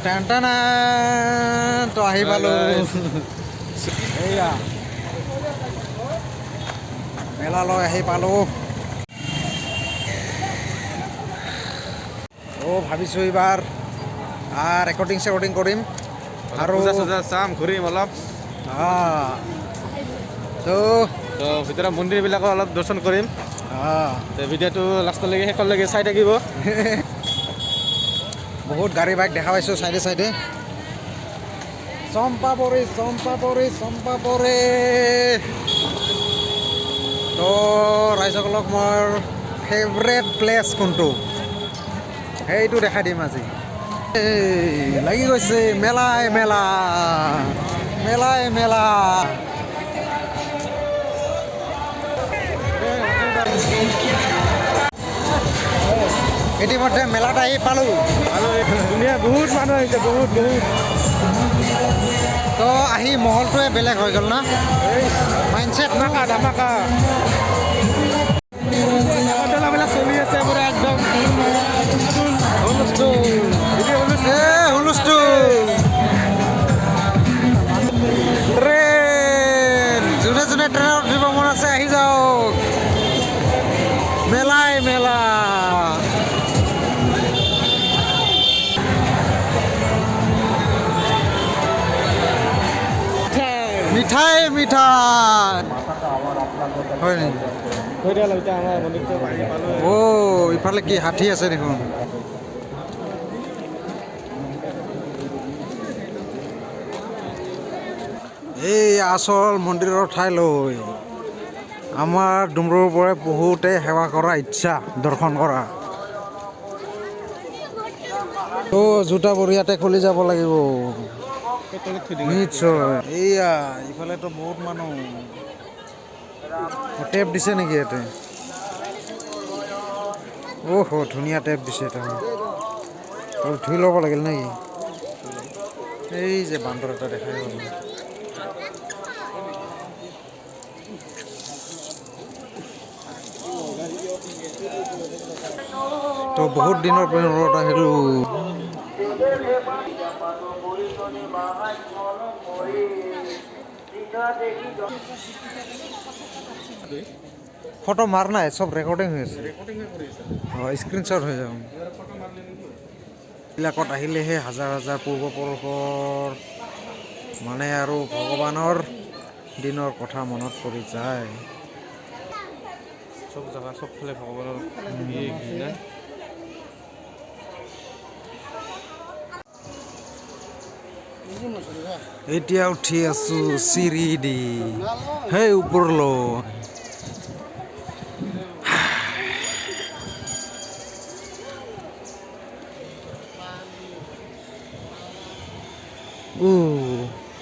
টানা তো আহি পালো এইয়া মেলালৈ আহি পালো ভাবিছোঁ এইবাৰ ৰেকৰ্ডিং কৰিম আৰু পূজা চাম ঘূৰিম অলপ তো ভিতৰৰ মন্দিৰবিলাকো অলপ দৰ্শন কৰিম ভিডিঅ'টো লাষ্টলৈকে শেষলৈকে চাই থাকিব বহুত গাড়ী বাইক দেখা পাইছোঁ চাইডে চম্পাপৰি তো ৰাইজসকলক মোৰ ফেভৰেট প্লেচ কোনটো সেইটো দেখাই দিম আজি লাগি গৈছে মেলাই মেলা ইতিমধ্যে মেলাত আহি পালোঁ ধুনীয়া বহুত মানুহ আহিছে বহুত তো আহি মহলটোৱে বেলেগ হৈ গ'ল না মাইণ্ডছেট ধামাকা বিলাক চলি আছে পুৰা একদম হুলস্থুল ট্ৰেইন যোনে ট্ৰেইনত উঠিব মন আছে আহি যাওক মেলা মিঠাই হয় নেকি ইফালে কি হাতী আছে দেখোন এই আচল মন্দিৰৰ ঠাইলৈ আমাৰ ডুমৰৰ পৰা বহুতে সেৱা কৰা ইচ্ছা দৰ্শন কৰা তো জোতা বঢ়িয়াতে খুলি যাব লাগিব নিশ্চয় এইয়া ইফালেতো বহুত মানুহ টেপ দিছে নেকি ইয়াতে ধুনীয়া টেপ দিছে তাৰমানে ধুই ল'ব লাগিল নেকি এই যে বান্দৰ এটা দেখাই গ'ল তো বহুত দিনৰ পিছত আহিলোঁ ফটো মাৰ নাই চব ৰেকৰ্ডিং হৈ আছে স্ক্ৰীনশ্বট হৈ যাব এইবিলাকত আহিলেহে হাজাৰ পূৰ্বপুৰুষৰ মানে আৰু ভগৱানৰ দিনৰ কথা মনত পৰি যায় চব জেগা চবফালে ভগৱানৰ এতিয়া উঠি আছো চিৰি দি সেই ওপৰলৈ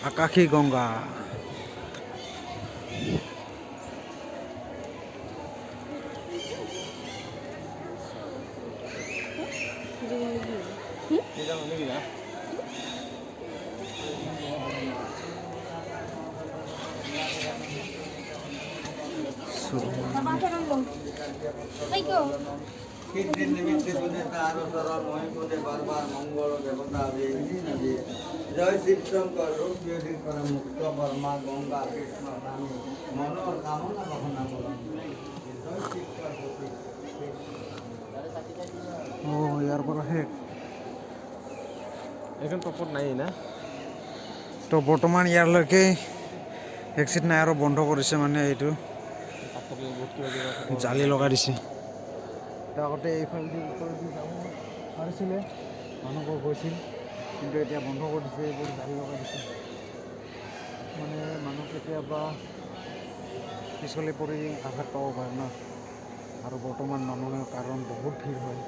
আকাশী গংগা জয় শিব শঙ্কৰ ৰূপ বিয়োগী কৰে মুক্ত বৰ্মা গঙ্গা কৃষ্ণ স্বামী মনোৰ কামনা কখনা বলুন জয় শিব ইয়াৰ পৰা শেষ এখন টপত নাই না তো বৰ্তমান ইয়াৰলৈকে এক্সিট নাই আৰু বন্ধ কৰিছে মানে এইটো জালি লগাই দিছে আগতে এইফালেদি ওপৰেদি যাব পাৰিছিলে মানুহবোৰ গৈছিল কিন্তু এতিয়া বন্ধ কৰি দিছে এইবোৰ জালি লগাই দিছে মানে মানুহ কেতিয়াবা পিছলি পৰি আঘাত পাব পাৰে না আৰু বৰ্তমান মানুহৰ কাৰণ বহুত ভিৰ হয়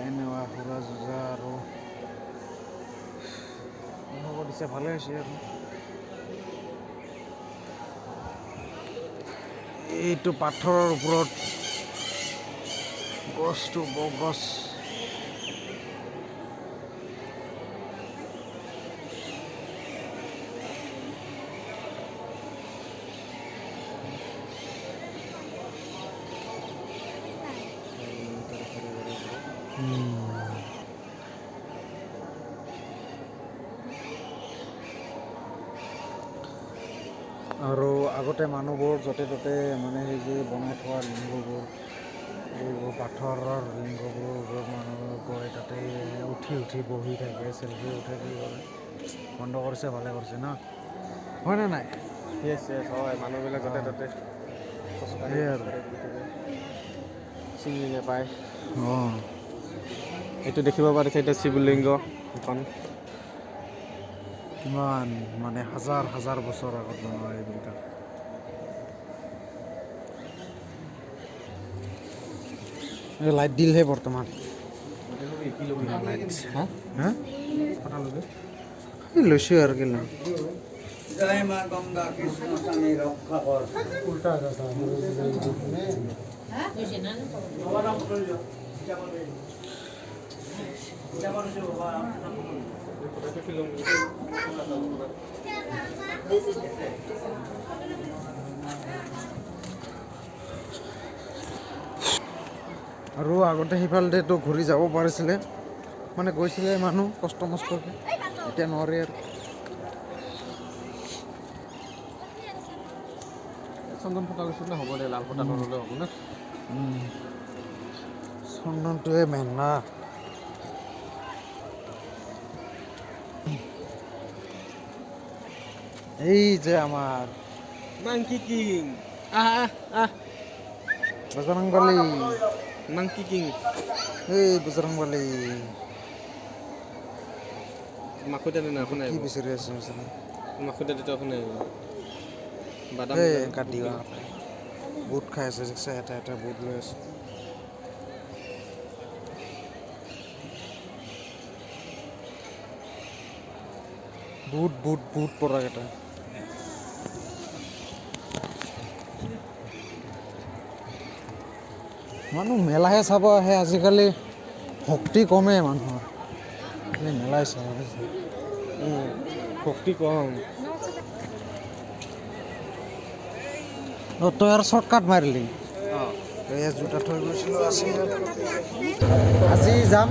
এনেকুৱা সুৰা যুজা আৰু বন্ধ কৰি দিছে ভালে হৈছে আৰু এইটো পাথৰৰ ওপৰত গছটো বগছ আৰু আগতে মানুহবোৰ য'তে ত'তে মানে সেই যে বনাই থোৱা লিংগবোৰ, এইবোৰ পাথৰৰ লিংগবোৰ মানুহ গৈ তাতে উঠি বহি থাকে, চেলফি উঠে, কি কৰে। বন্ধ কৰিছে, ভালে কৰিছে ন, হয়নে নাই? য়েছ হয়, মানুহবিলাক য'তে ত'তে খোজকাঢ়ি সেয়াই আৰু ঘূৰি থাকে, চিনি নাপায়। অঁ, এইটো দেখিব পাৰিছে, এতিয়া শিৱলিংগ এখন। কিমান মানে হাজাৰ হাজাৰ বছৰ আগত বনোৱা এইবিলাক। লাইট দিলহে বৰ্তমান। লাইট দিছে। হা লৈছোঁ আৰু কেলা। জয় মা গঙ্গা কৃষ্ণ স্বামী ৰক্ষা কৰ। আৰু আগতে সিফালেতো ঘূৰি যাব পাৰিছিলে, মানে গৈছিলে মানুহ কষ্ট মষ্টকে, এতিয়া নোৱাৰে আৰু। চন্দন ফটা গৈছে না, হ'ব দে, লাল ফটা নল'লে হ'ব না। চন্দনটোৱে মেইন না। এই যে আমাৰ মাংকি কিং, আহ আহ বজৰংবলী, মাংকি কিং। এই বজৰংবলী মাখুঁতে না কি শুনাই বিচাৰি আছে বিচাৰি? মাখুঁতে তেতিয়া শুনাই বাদাম এই কাটি বুট খাই আছে, দেখিছে, এটা এটা বুট লৈ আছে। বুট বুট বুট পৰাকেইটা। মানুহ মেলাহে চাব আহে আজিকালি, ভক্তি কমে মানুহৰ, খালি মেলাই চাব। ভক্তি কম। তই আৰু শ্বৰ্টকাট মাৰিলি। অঁ, এই জোতা থৈ গৈছিলোঁ, আজি যাম।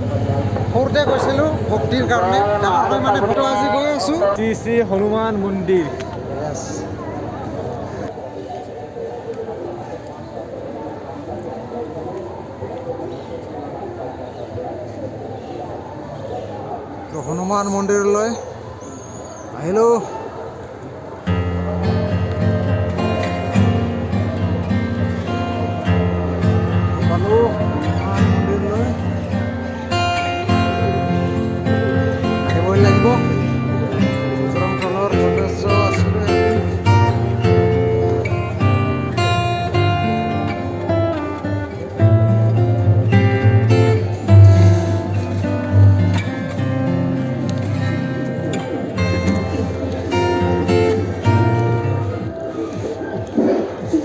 সৰুতে গৈছিলোঁ ভক্তিৰ কাৰণে, ডাঙৰকৈ মানে ফটো আজি গৈ আছোঁ। শ্ৰী শ্ৰী হনুমান মন্দিৰ। য়েছ। হনুমান মন্দিৰলৈ আহিলোঁ। পালোঁ হনুমান মন্দিৰলৈ, আহিবই লাগিব। বজৰং দলৰ সদস্য আছিলোঁ।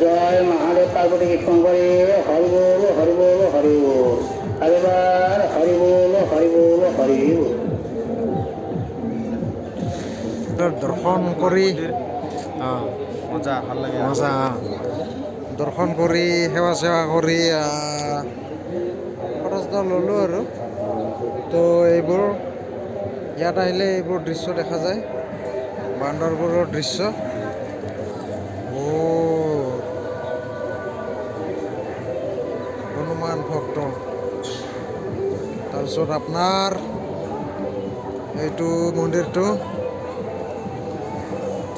জয় মহাদেব পার্বতী কৃষ্ণঙ্করে হরি বল হরি বল হরি বল এবার হরি বল হরি বল হরি বল। দৰ্শন কৰি মজা, ভাল লাগে। মজা দৰ্শন কৰি, সেৱা চেৱা কৰি খৰচটা ল'লোঁ আৰু। তো এইবোৰ ইয়াত আহিলে এইবোৰ দৃশ্য দেখা যায়, বান্দৰবোৰৰ দৃশ্য। হনুমান ভক্ত। তাৰপিছত আপোনাৰ এইটো মন্দিৰটো,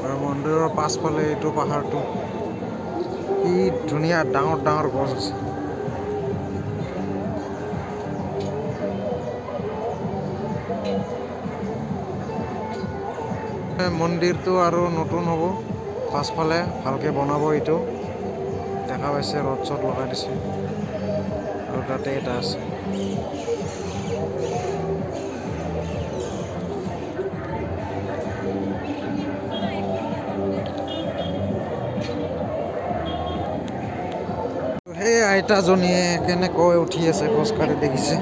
আৰু মন্দিৰৰ পাছফালে এইটো পাহাৰটো, কি ধুনীয়া ডাঙৰ ডাঙৰ গছ আছে। মন্দিৰটো আৰু নতুন হ'ব, পাছফালে ভালকৈ বনাব। এইটো দেখা পাইছে, ৰড চড লগাই দিছে, আৰু তাতে এটা আছে। সেই আইতাজনীয়ে কেনেকৈ উঠি আছে, খোজকাঢ়ি দেখিছে।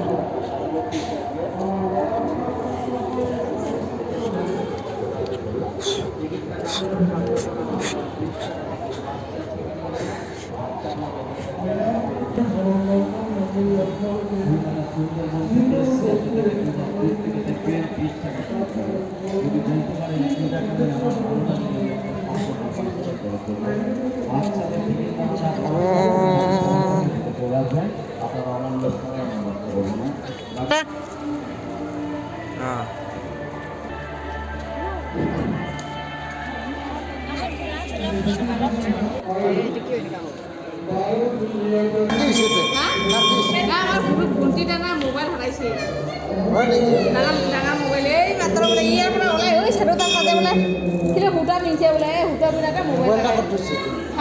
অঁ মোবাইল হৰাইছে ডাঙৰ মোবাইল এই মাত্ৰ বোলে ইয়াৰ পৰা ওলাই চাৰিওটাৰ মাজে বোলে কিবা সূতা পিন্ধছে বোলে সূতা পিন্ধাকে মোবাইল